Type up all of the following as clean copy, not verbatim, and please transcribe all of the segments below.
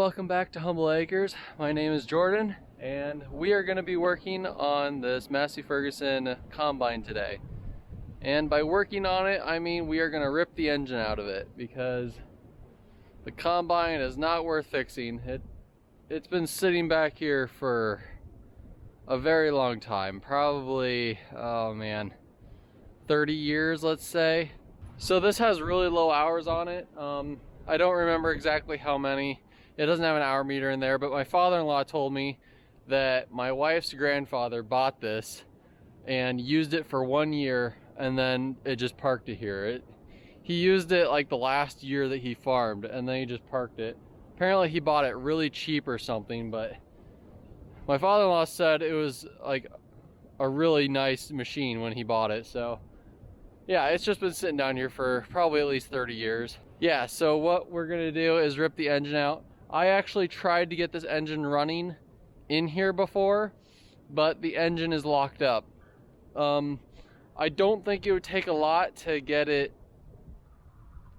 welcome back to Humble Acres. My name is Jordan, and we are going to be working on this Massey Ferguson combine today. And by working on it, I mean we are going to rip the engine out of it, because the combine is not worth fixing. It's been sitting back here for a very long time, probably, oh man, 30 years, let's say. So this has really low hours on it. I don't remember exactly how many. It doesn't have an hour meter in there, but my father-in-law told me that my wife's grandfather bought this and used it for 1 year, and then it just parked it here. He used it like the last year that he farmed, and then he just parked it. Apparently he bought it really cheap or something, but my father-in-law said it was like a really nice machine when he bought it. So yeah, it's just been sitting down here for probably at least 30 years. Yeah, so what we're gonna do is rip the engine out. I actually tried to get this engine running in here before, but the engine is locked up. I don't think it would take a lot to get it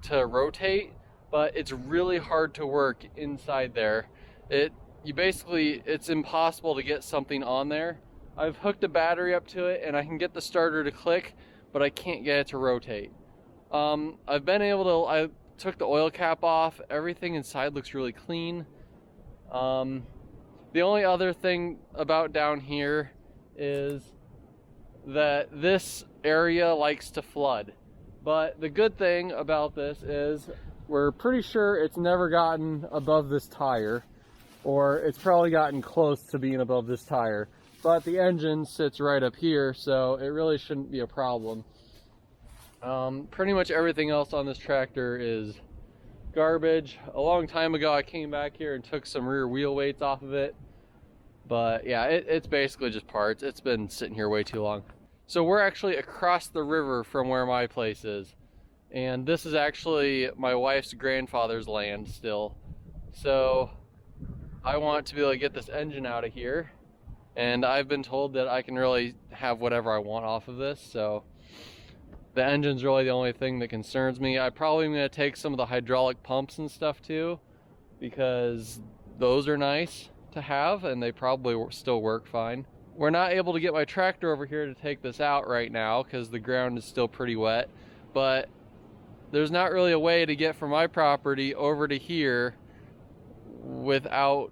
to rotate, but it's really hard to work inside there. It's impossible to get something on there. I've hooked a battery up to it and I can get the starter to click, but I can't get it to rotate. I took the oil cap off. Everything inside looks really clean. The only other thing about down here is that this area likes to flood. But the good thing about this is we're pretty sure it's never gotten above this tire, or it's probably gotten close to being above this tire. But the engine sits right up here, so it really shouldn't be a problem. Pretty much everything else on this tractor is garbage. A long time ago I came back here and took some rear wheel weights off of it, but yeah, it's basically just parts. It's been sitting here way too long. So we're actually across the river from where my place is, and this is actually my wife's grandfather's land still. So I want to be able to get this engine out of here, and I've been told that I can really have whatever I want off of this. So the engine's really the only thing that concerns me. I probably am going to take some of the hydraulic pumps and stuff too, because those are nice to have and they probably still work fine. We're not able to get my tractor over here to take this out right now because the ground is still pretty wet, but there's not really a way to get from my property over to here without,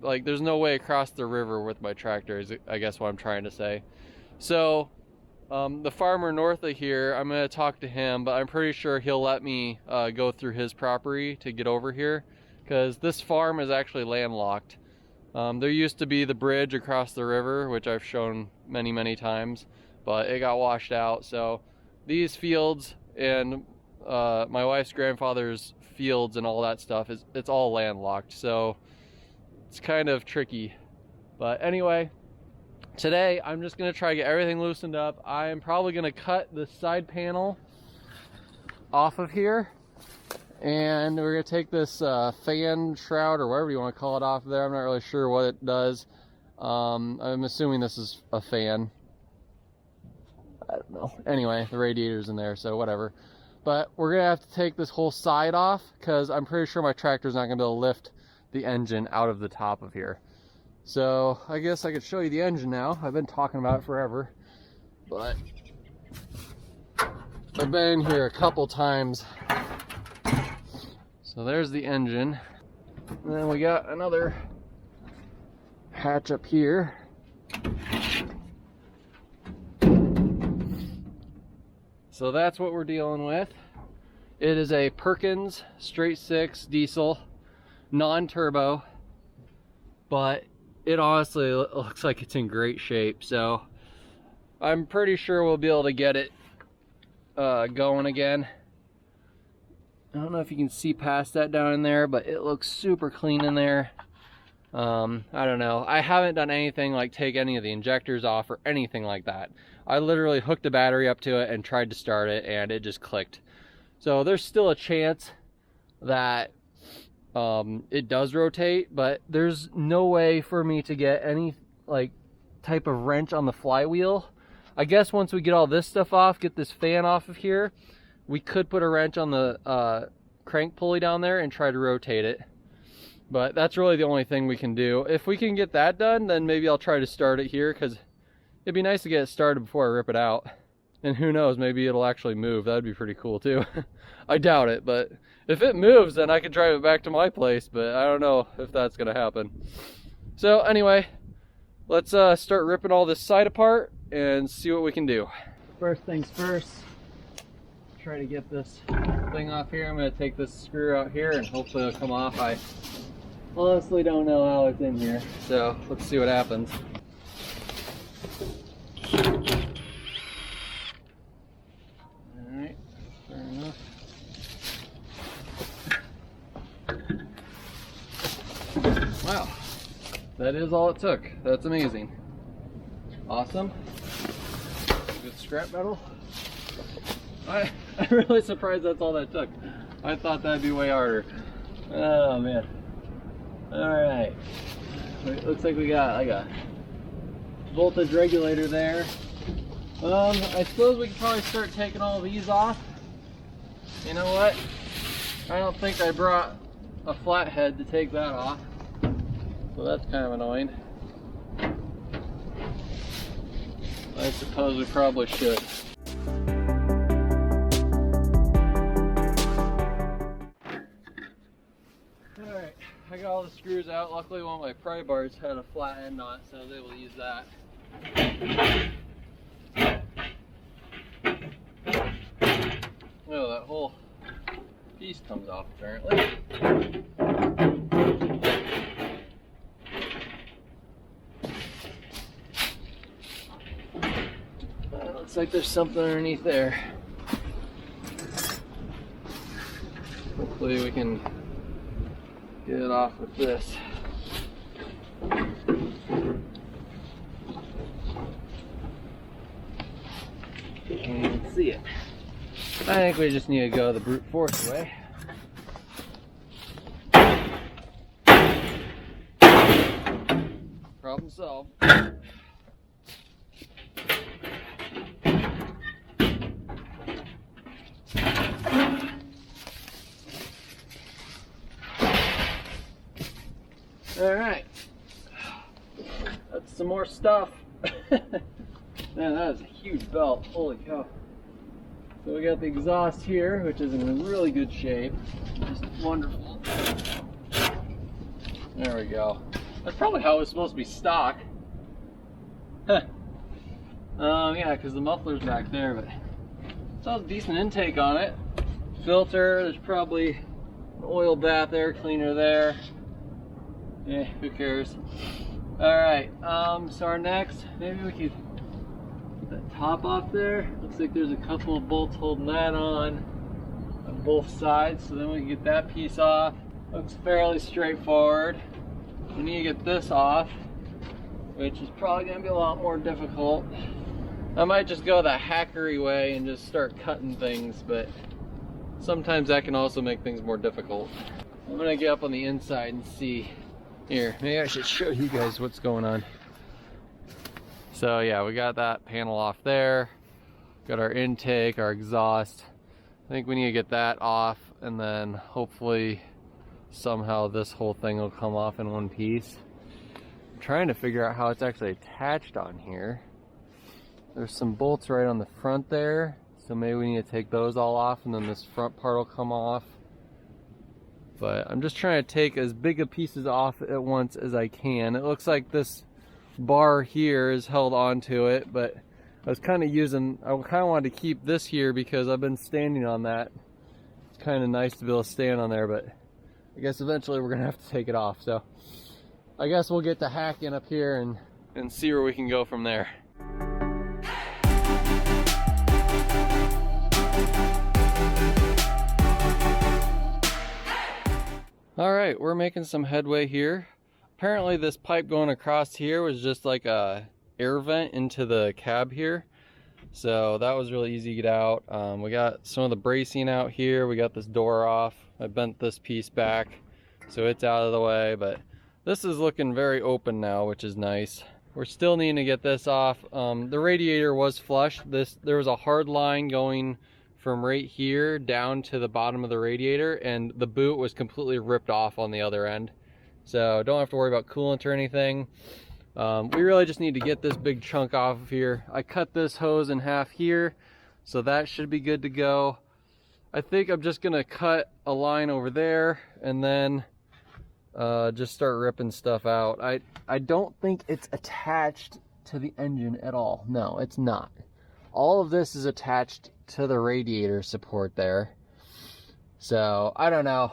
like, there's no way across the river with my tractor, is I guess what I'm trying to say. So the farmer north of here, I'm going to talk to him, but I'm pretty sure he'll let me go through his property to get over here, because this farm is actually landlocked. There used to be the bridge across the river, which I've shown many times, but it got washed out. So these fields and my wife's grandfather's fields and all that stuff, it's all landlocked, so it's kind of tricky. But anyway, today, I'm just going to try to get everything loosened up. I'm probably going to cut the side panel off of here, and we're going to take this fan shroud, or whatever you want to call it, off of there. I'm not really sure what it does. I'm assuming this is a fan. I don't know. Anyway, the radiator's in there, so whatever. But we're going to have to take this whole side off, because I'm pretty sure my tractor's not going to be able to lift the engine out of the top of here. So I guess I could show you the engine now. I've been talking about it forever, but I've been here a couple times. So there's the engine. And then we got another hatch up here. So that's what we're dealing with. It is a Perkins straight six diesel, non-turbo, but it honestly looks like it's in great shape, so I'm pretty sure we'll be able to get it going again. I don't know if you can see past that down in there, but it looks super clean in there. I don't know. I haven't done anything like take any of the injectors off or anything like that. I literally hooked a battery up to it and tried to start it, and it just clicked. So there's still a chance that it does rotate, but there's no way for me to get any like type of wrench on the flywheel. I guess once we get all this stuff off, get this fan off of here, we could put a wrench on the crank pulley down there and try to rotate it. But that's really the only thing we can do. If we can get that done, then maybe I'll try to start it here, because it'd be nice to get it started before I rip it out. And who knows, maybe it'll actually move. That'd be pretty cool too. I doubt it, but if it moves, then I can drive it back to my place, but I don't know if that's gonna happen. So anyway, let's start ripping all this side apart and see what we can do. First things first, try to get this thing off here. I'm gonna take this screw out here and hopefully it'll come off. I honestly don't know how it's in here, so let's see what happens. Alright, fair enough. Wow, that is all it took. That's amazing. Awesome. Good scrap metal. I'm really surprised that's all that took. I thought that'd be way harder. Oh man. Alright. Looks like we got like a voltage regulator there. I suppose we could probably start taking all these off. You know what? I don't think I brought a flathead to take that off. So that's kind of annoying. I suppose we probably should. Alright, I got all the screws out. Luckily one of my pry bars had a flat end on it, so I was able to use that. Oh, that whole piece comes off apparently. Looks like there's something underneath there. Hopefully we can get it off with this. Can't see it. I think we just need to go the brute force way. Problem solved. Alright, that's some more stuff. Man, that is a huge belt, holy cow. So we got the exhaust here, which is in really good shape, just wonderful. There we go. That's probably how it's supposed to be stock. Yeah, because the muffler's back there, but it's all a decent intake on it. Filter, there's probably an oil bath air cleaner there. Yeah, who cares? Alright, so our next, maybe we could get that top off there. Looks like there's a couple of bolts holding that on both sides, so then we can get that piece off. Looks fairly straightforward. We need to get this off, which is probably going to be a lot more difficult. I might just go the hackery way and just start cutting things, but sometimes that can also make things more difficult. I'm going to get up on the inside and see. Here, maybe I should show you guys what's going on. So yeah, we got that panel off there. Got our intake, our exhaust. I think we need to get that off, and then hopefully somehow this whole thing will come off in one piece. I'm trying to figure out how it's actually attached on here. There's some bolts right on the front there, so maybe we need to take those all off, and then this front part will come off. But I'm just trying to take as big of pieces off at once as I can. It looks like this bar here is held onto it, but I kind of wanted to keep this here because I've been standing on that. It's kind of nice to be able to stand on there, but I guess eventually we're gonna have to take it off. So I guess we'll get to hacking up here and see where we can go from there. Alright, we're making some headway here. Apparently this pipe going across here was just like a air vent into the cab here. So that was really easy to get out. We got some of the bracing out here. We got this door off. I bent this piece back so it's out of the way, but this is looking very open now, which is nice. We're still needing to get this off. The radiator was flush. There was a hard line going from right here down to the bottom of the radiator, and the boot was completely ripped off on the other end. so don't have to worry about coolant or anything. We really just need to get this big chunk off of here. I cut this hose in half here, so that should be good to go. I think I'm just gonna cut a line over there and then just start ripping stuff out. I don't think it's attached to the engine at all. No, it's not. All of this is attached to the radiator support there. So I don't know.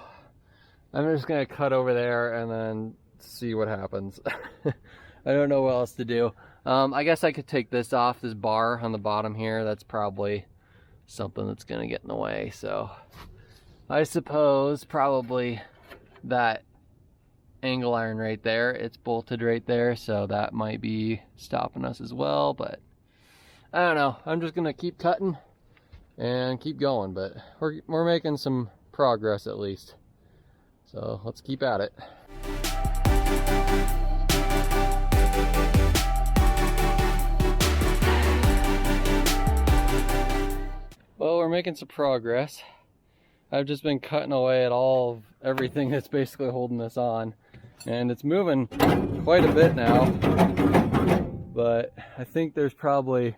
I'm just gonna cut over there and then see what happens. I don't know what else to do. I guess I could take this off, this bar on the bottom here. That's probably something that's gonna get in the way. So I suppose probably that angle iron right there, it's bolted right there, so that might be stopping us as well. But I don't know. I'm just gonna keep cutting and keep going, but we're making some progress at least. So let's keep at it. Well, we're making some progress. I've just been cutting away at everything that's basically holding this on, and it's moving quite a bit now. But I think there's probably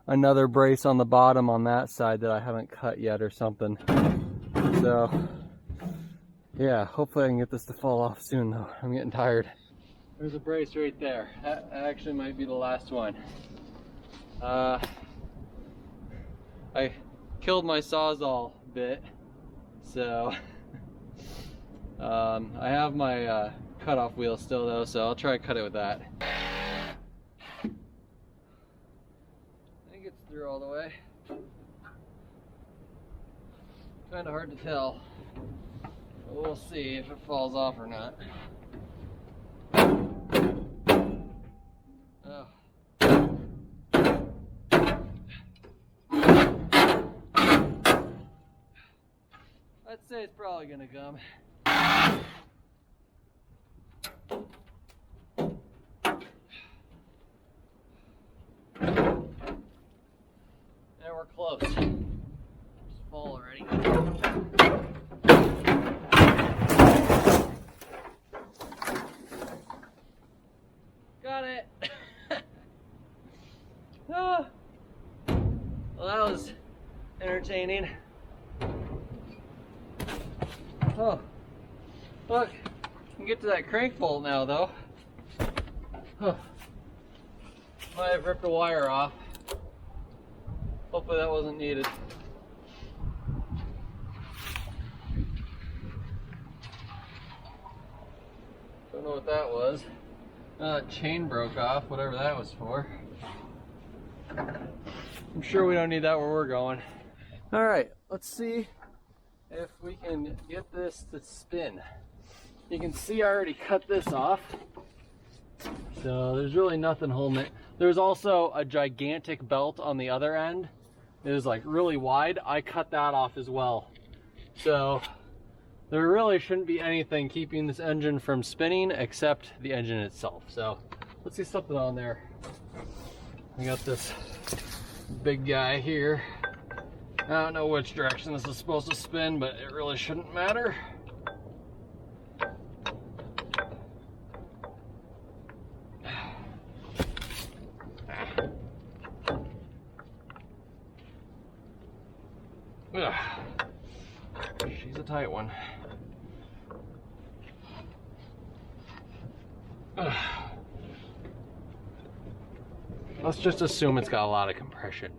another brace on the bottom on that side that I haven't cut yet or something. So yeah, hopefully I can get this to fall off soon though. I'm getting tired. There's a brace right there. That actually might be the last one. I killed my Sawzall bit, so I have my cutoff wheel still though, so I'll try to cut it with that. I think it's through all the way. Kind of hard to tell. But we'll see if it falls off or not. Oh. I'd say it's probably gonna come. And we're close. Just fall already. Got it. Oh. Well, that was entertaining. Oh, look, I can get to that crank bolt now though. Huh. Might have ripped a wire off. Hopefully that wasn't needed. Don't know what that was. Chain broke off, whatever that was for. I'm sure we don't need that where we're going. All right, let's see if we can get this to spin. You can see I already cut this off, so there's really nothing holding it. There's also a gigantic belt on the other end. It is like really wide. I cut that off as well. So there really shouldn't be anything keeping this engine from spinning except the engine itself. So let's see something on there. I got this big guy here. I don't know which direction this is supposed to spin, but it really shouldn't matter. She's a tight one. Let's just assume it's got a lot of compression.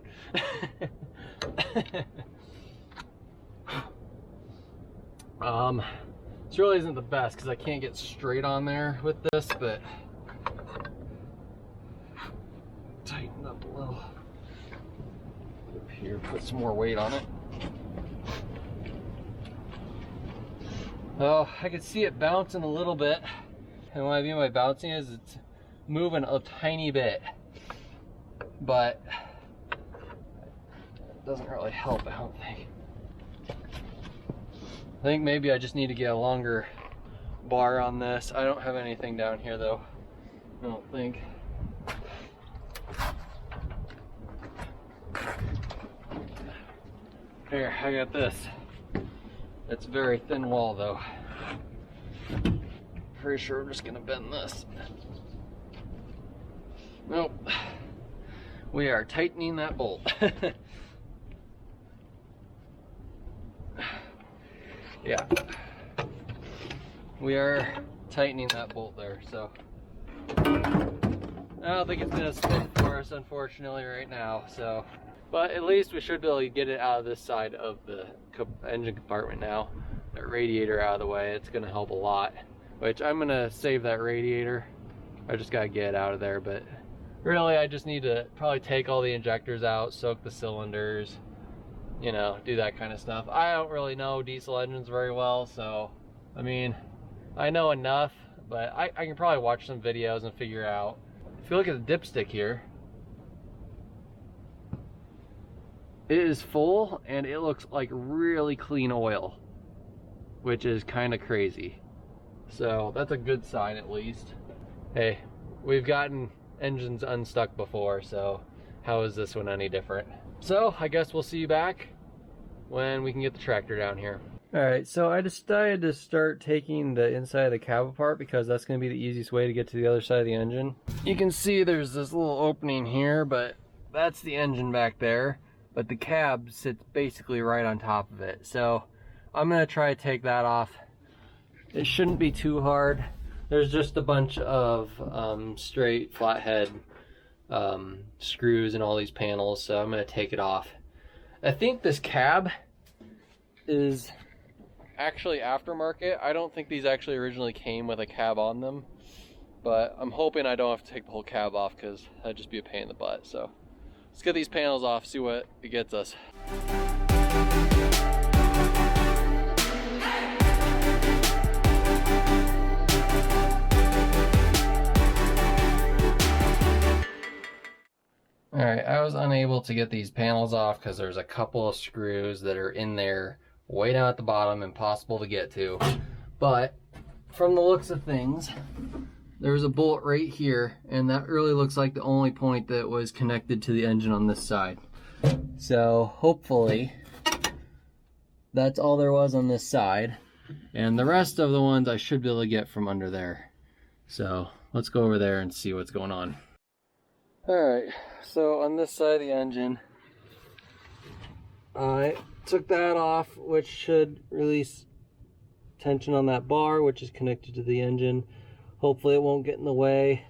This really isn't the best because I can't get straight on there with this, but tighten up a little. Up here, put some more weight on it. Oh, I can see it bouncing a little bit, and what I mean by bouncing is it's moving a tiny bit, but it doesn't really help, I don't think. I think maybe I just need to get a longer bar on this. I don't have anything down here though, I don't think. Here, I got this. It's a very thin wall though. Pretty sure we're just gonna bend this. Nope. We are tightening that bolt. Yeah. We are tightening that bolt there, so. I don't think it's gonna spin for us, unfortunately, right now, so. But at least we should be able to get it out of this side of the engine compartment now. That radiator out of the way, it's gonna help a lot. Which I'm gonna save that radiator. I just gotta get it out of there, but really I just need to probably take all the injectors out, soak the cylinders, you know, do that kind of stuff. I don't really know diesel engines very well, so I mean, I know enough, but I can probably watch some videos and figure out. If you look at the dipstick here, it is full and it looks like really clean oil, which is kind of crazy. So that's a good sign at least. Hey, we've gotten engines unstuck before, so how is this one any different? So I guess we'll see you back when we can get the tractor down here. Alright, so I decided to start taking the inside of the cab apart because that's going to be the easiest way to get to the other side of the engine. You can see there's this little opening here, but that's the engine back there. But the cab sits basically right on top of it. So I'm going to try to take that off. It shouldn't be too hard. There's just a bunch of straight flathead screws in all these panels, so I'm going to take it off. I think this cab is actually aftermarket. I don't think these actually originally came with a cab on them, but I'm hoping I don't have to take the whole cab off because that'd just be a pain in the butt. So let's get these panels off, see what it gets us. Alright, I was unable to get these panels off because there's a couple of screws that are in there way down at the bottom, impossible to get to. But from the looks of things, there's a bolt right here, and that really looks like the only point that was connected to the engine on this side. So hopefully that's all there was on this side, and the rest of the ones I should be able to get from under there. So let's go over there and see what's going on. Alright, so on this side of the engine, I took that off, which should release tension on that bar, which is connected to the engine. Hopefully it won't get in the way.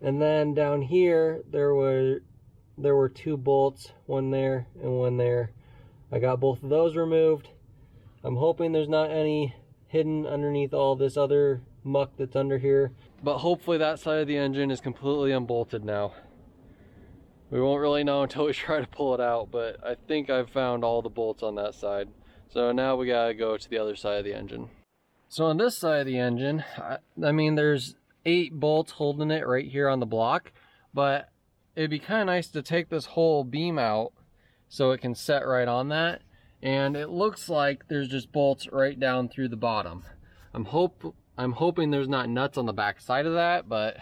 And then down here, there were two bolts, one there and one there. I got both of those removed. I'm hoping there's not any hidden underneath all this other muck that's under here. But hopefully that side of the engine is completely unbolted now. We won't really know until we try to pull it out, but I think I've found all the bolts on that side. So now we gotta go to the other side of the engine. So on this side of the engine, I mean, there's 8 bolts holding it right here on the block, but it'd be kind of nice to take this whole beam out so it can set right on that. And it looks like there's just bolts right down through the bottom. I'm hoping there's not nuts on the back side of that, but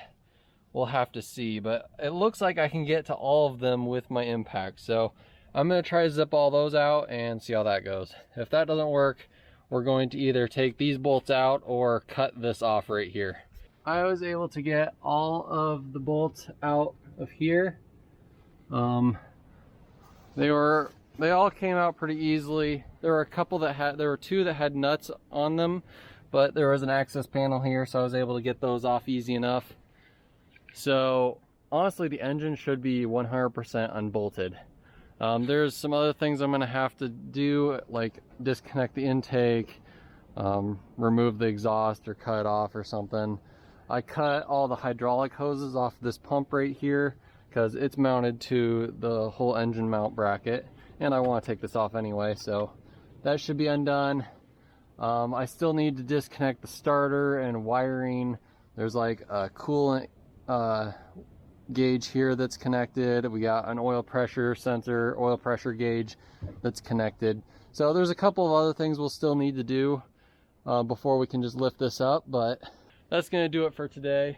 we'll have to see. But it looks like I can get to all of them with my impact. So I'm gonna try to zip all those out and see how that goes. If that doesn't work, we're going to either take these bolts out or cut this off right here. I was able to get all of the bolts out of here. They all came out pretty easily. There were 2 that had nuts on them, but there was an access panel here, so I was able to get those off easy enough. So honestly, the engine should be 100% unbolted. There's some other things I'm gonna have to do, like disconnect the intake, remove the exhaust or cut it off or something. I cut all the hydraulic hoses off this pump right here because it's mounted to the whole engine mount bracket, and I want to take this off anyway, so that should be undone. I still need to disconnect the starter and wiring. There's like a coolant gauge here that's connected. We got an oil pressure sensor, oil pressure gauge that's connected. So there's a couple of other things we'll still need to do before we can just lift this up, but that's gonna do it for today.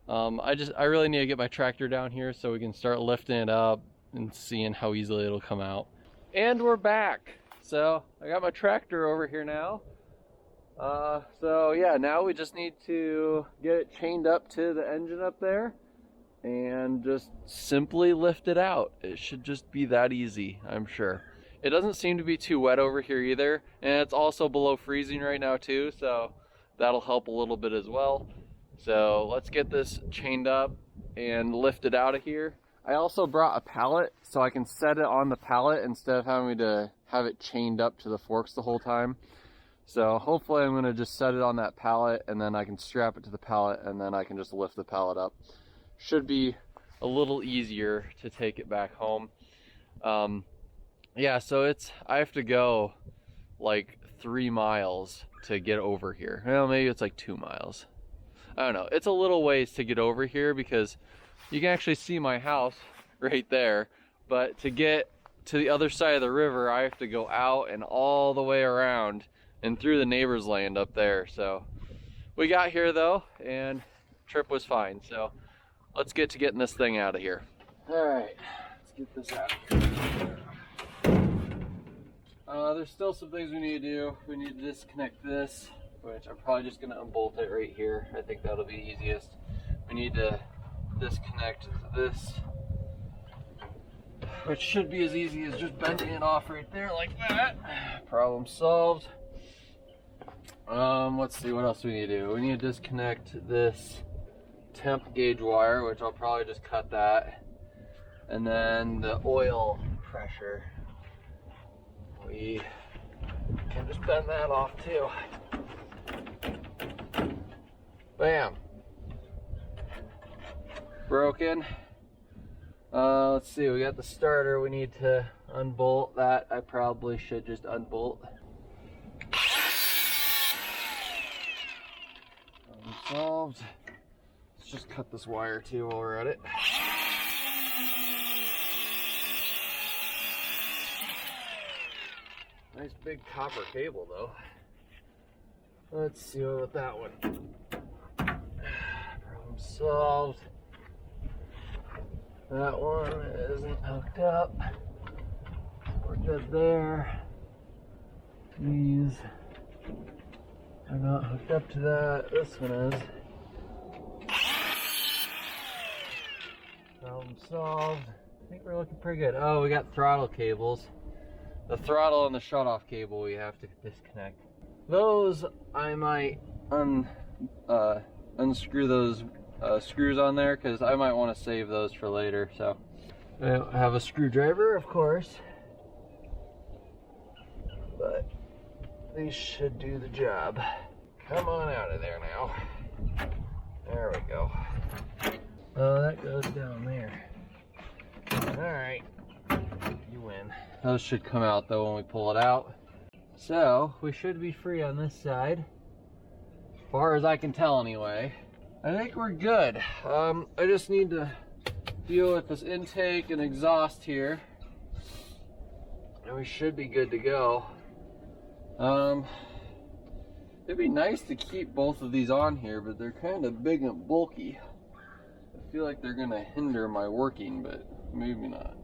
I really need to get my tractor down here so we can start lifting it up and seeing how easily it'll come out. And we're back. So I got my tractor over here now. So yeah, now we just need to get it chained up to the engine up there and just simply lift it out. It should just be that easy, I'm sure. It doesn't seem to be too wet over here either, and it's also below freezing right now too, so that'll help a little bit as well. So let's get this chained up and lift it out of here. I also brought a pallet so I can set it on the pallet instead of having to have it chained up to the forks the whole time. So hopefully I'm gonna just set it on that pallet and then I can strap it to the pallet and then I can just lift the pallet up. Should be a little easier to take it back home. Yeah, so I have to go like 3 miles to get over here. Well, maybe it's like 2 miles. I don't know. It's a little ways to get over here because you can actually see my house right there. But to get to the other side of the river, I have to go out and all the way around and through the neighbor's land up there. So we got here though, and trip was fine. So let's get to getting this thing out of here. All right, let's get this out of here. There's still some things we need to do. We need to disconnect this, which I'm probably just gonna unbolt it right here. I think that'll be easiest. We need to disconnect this, which should be as easy as just bending it off right there like that. Problem solved. Let's see what else we need to do. We need to disconnect this temp gauge wire, which I'll probably just cut that, and then the oil pressure, we can just bend that off too. Bam. Broken. Let's see, we got the starter. We need to unbolt that. I probably should just unbolt. Solved. Let's just cut this wire too while we're at it. Nice big copper cable though. Let's see what that one. Problem solved. That one isn't hooked up. We're good there. These are not hooked up to that. This one is. Problem solved. I think we're looking pretty good. Oh, we got throttle cables. The throttle and the shut-off cable we have to disconnect. Those I might unscrew those screws on there because I might want to save those for later. So I have a screwdriver, of course, but these should do the job. Come on out of there now. There we go. Oh, that goes down there. All right, you win. Those should come out though when we pull it out. So we should be free on this side, as far as I can tell anyway. I think we're good. I just need to deal with this intake and exhaust here, and we should be good to go. It'd be nice to keep both of these on here, but they're kind of big and bulky. I feel like they're gonna hinder my working, but maybe not.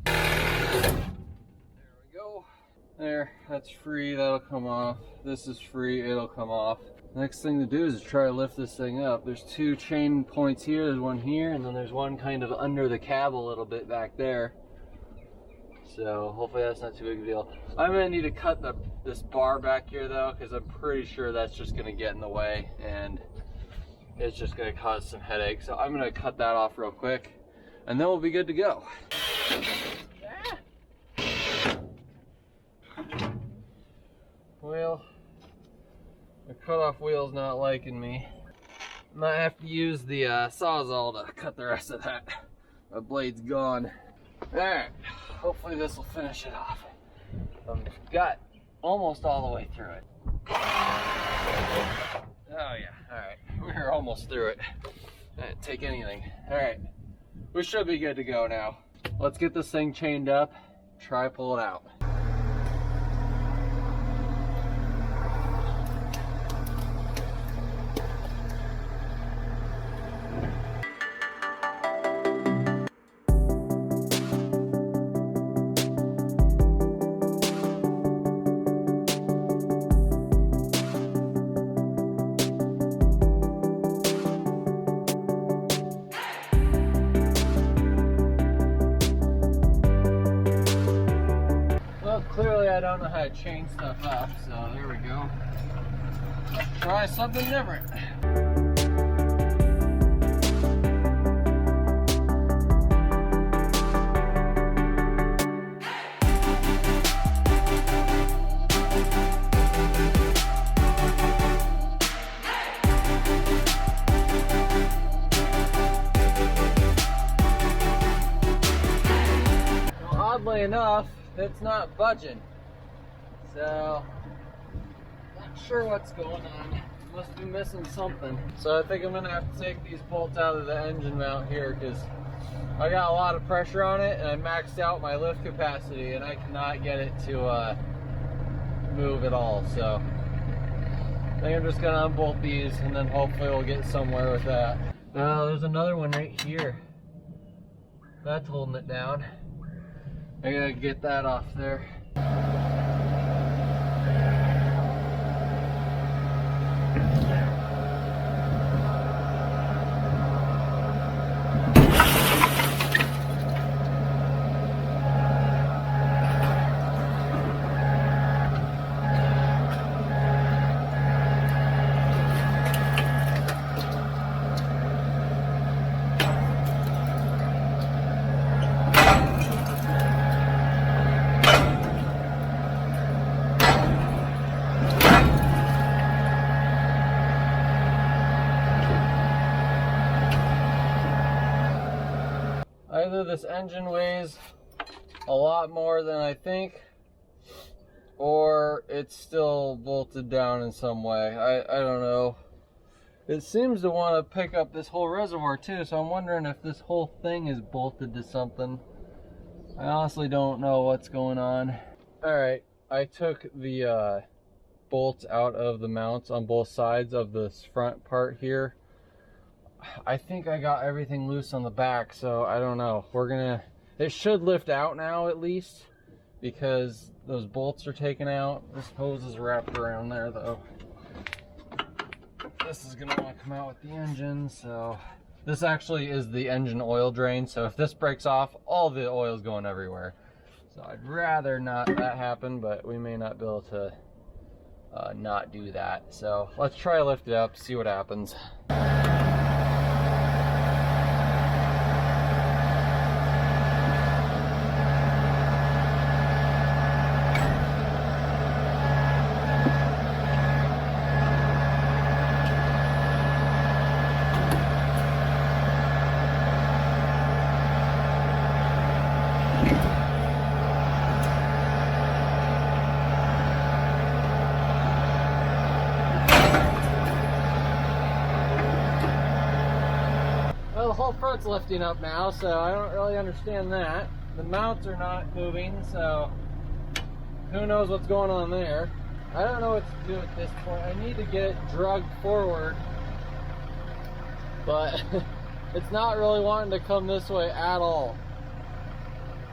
There we go. There, that's free, that'll come off. This is free, it'll come off. Next thing to do is try to lift this thing up. There's 2 chain points here, there's one here, and then there's one kind of under the cab a little bit back there. So hopefully that's not too big of a deal. I'm gonna need to cut this bar back here though, because I'm pretty sure that's just gonna get in the way and it's just gonna cause some headaches. So I'm gonna cut that off real quick and then we'll be good to go. Well, the cutoff wheel's not liking me. Might have to use the Sawzall to cut the rest of that. The blade's gone. Alright, hopefully this will finish it off. Got almost all the way through it. Oh yeah, alright. We're almost through it. Didn't take anything. Alright, we should be good to go now. Let's get this thing chained up, try pull it out. I don't know how to chain stuff up, so there we go. Let's try something different. Oddly enough, it's not budging, so not sure what's going on. Must be missing something. So I think I'm gonna have to take these bolts out of the engine mount here because I got a lot of pressure on it and I maxed out my lift capacity and I cannot get it to move at all. So I think I'm just gonna unbolt these and then hopefully we'll get somewhere with that. Now there's another one right here. That's holding it down. I gotta get that off there. Either this engine weighs a lot more than I think, or it's still bolted down in some way. I don't know. It seems to want to pick up this whole reservoir too, so I'm wondering if this whole thing is bolted to something. I honestly don't know what's going on. Alright, I took the bolts out of the mounts on both sides of this front part here. I think I got everything loose on the back, so I don't know. It should lift out now at least, because those bolts are taken out. This hose is wrapped around there though. This is gonna want to come out with the engine, so this actually is the engine oil drain, so if this breaks off, all the oil is going everywhere. So I'd rather not that happen, but we may not be able to not do that. So let's try to lift it up, see what happens. Well, the whole front's lifting up now, so I don't really understand that. The mounts are not moving, so who knows what's going on there. I don't know what to do at this point. I need to get it drugged forward, but it's not really wanting to come this way at all.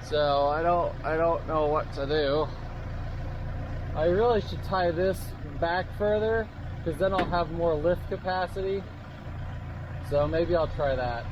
So I don't know what to do. I really should tie this back further, because then I'll have more lift capacity. So maybe I'll try that.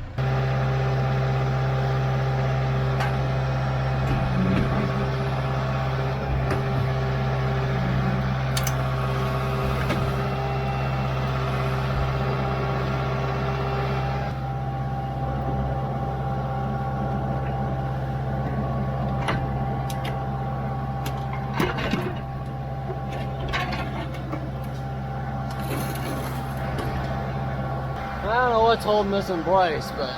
I don't know what's holding this in place, but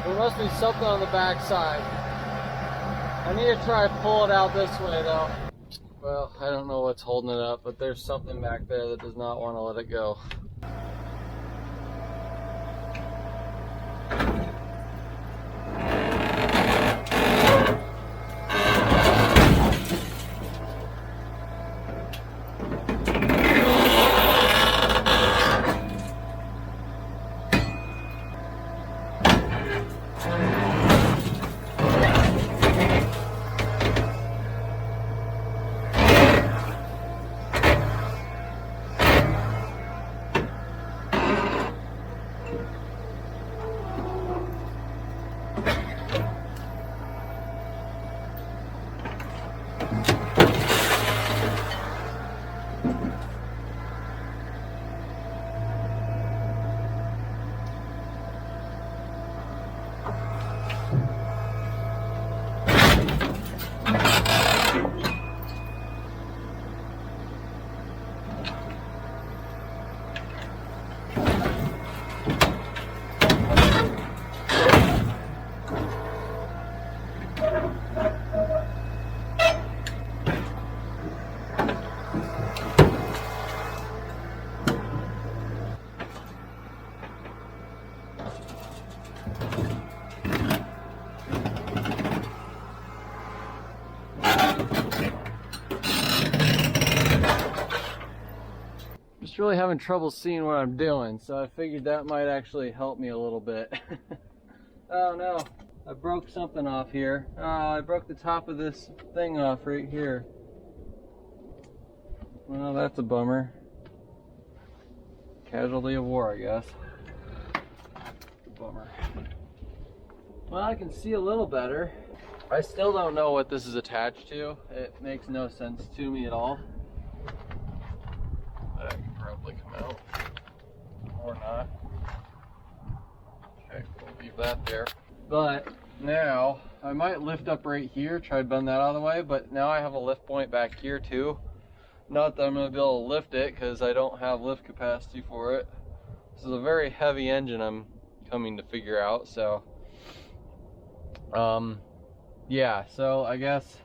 there must be something on the back side. I need to try to pull it out this way though. Well, I don't know what's holding it up, but there's something back there that does not want to let it go. Just really having trouble seeing what I'm doing, so I figured that might actually help me a little bit. Oh no, I broke something off here. I broke the top of this thing off right here. Well, that's a bummer. Casualty of war, I guess. Bummer. Well, I can see a little better. I still don't know what this is attached to. It makes no sense to me at all. That can probably come out. Or not. Okay, we'll leave that there. But now, I might lift up right here, try to bend that out of the way, but now I have a lift point back here too. Not that I'm going to be able to lift it because I don't have lift capacity for it. This is a very heavy engine I'm coming to figure out, so yeah, so I guess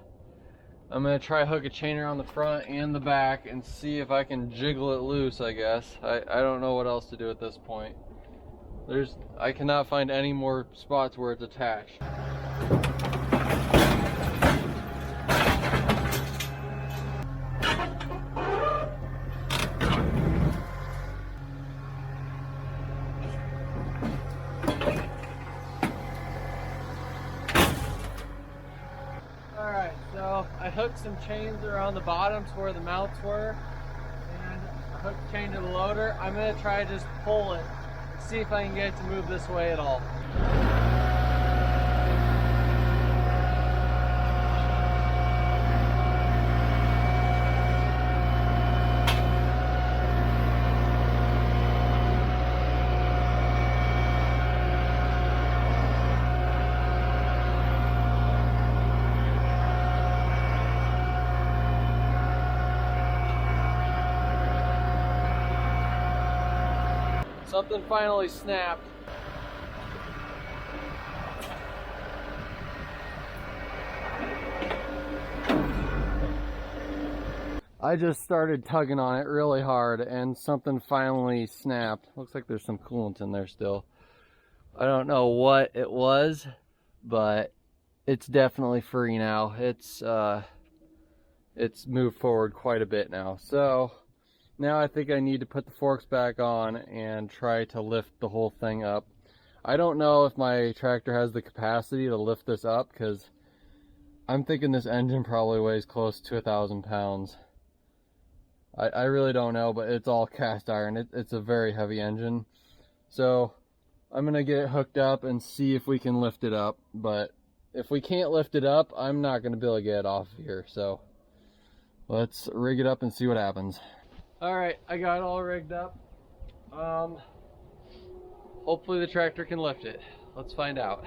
I'm going to try hook a chain around the front and the back and see if I can jiggle it loose, I guess. I don't know what else to do at this point. I cannot find any more spots where it's attached. Alright, so I hooked some chains around the bottom to where the mounts were, and I hooked the chain to the loader. I'm going to try to just pull it, see if I can get it to move this way at all. Something finally snapped. I just started tugging on it really hard and something finally snapped. Looks like there's some coolant in there still. I don't know what it was, but it's definitely free now. It's moved forward quite a bit now. So now I think I need to put the forks back on and try to lift the whole thing up. I don't know if my tractor has the capacity to lift this up because I'm thinking this engine probably weighs close to 1,000 pounds. I really don't know, but it's all cast iron. It's a very heavy engine. So I'm going to get it hooked up and see if we can lift it up. But if we can't lift it up, I'm not going to be able to get it off here. So let's rig it up and see what happens. Alright, I got it all rigged up. Hopefully the tractor can lift it. Let's find out.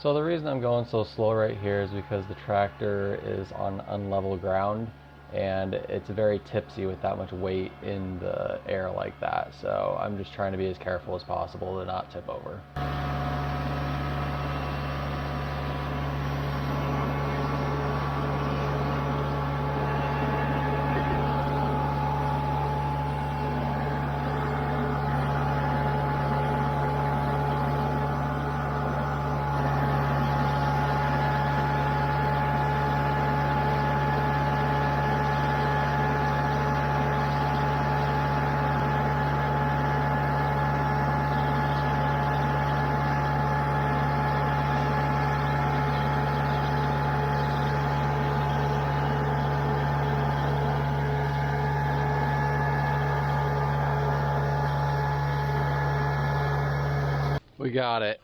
So the reason I'm going so slow right here is because the tractor is on unlevel ground and it's very tipsy with that much weight in the air like that. So I'm just trying to be as careful as possible to not tip over. We got it.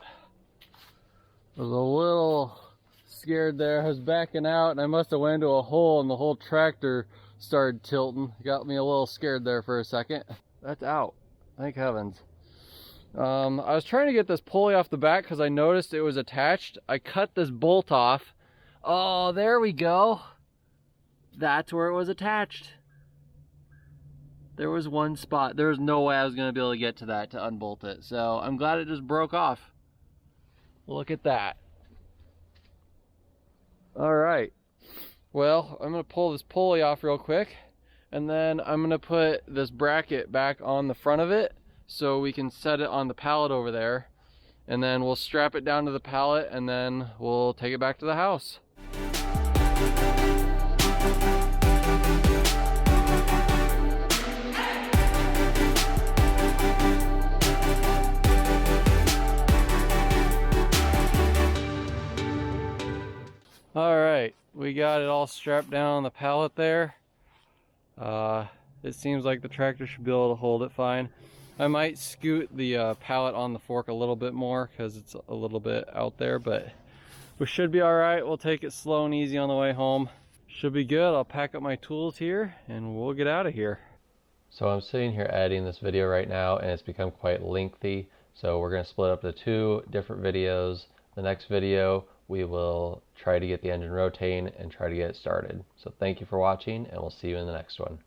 I was a little scared there. I was backing out and I must have went into a hole and the whole tractor started tilting. Got me a little scared there for a second. That's out. Thank heavens. I was trying to get this pulley off the back because I noticed it was attached. I cut this bolt off. Oh, there we go. That's where it was attached. There was one spot. There was no way I was going to be able to get to that to unbolt it. So I'm glad it just broke off. Look at that. All right. Well, I'm going to pull this pulley off real quick. And then I'm going to put this bracket back on the front of it so we can set it on the pallet over there. And then we'll strap it down to the pallet and then we'll take it back to the house. All right, we got it all strapped down on the pallet there. It seems like the tractor should be able to hold it fine. I might scoot the pallet on the fork a little bit more because it's a little bit out there, but we should be all right. We'll take it slow and easy on the way home. Should be good. I'll pack up my tools here and we'll get out of here. So I'm sitting here editing this video right now and it's become quite lengthy. So we're going to split up to 2 different videos. The next video, we will try to get the engine rotating and try to get it started. So thank you for watching and we'll see you in the next one.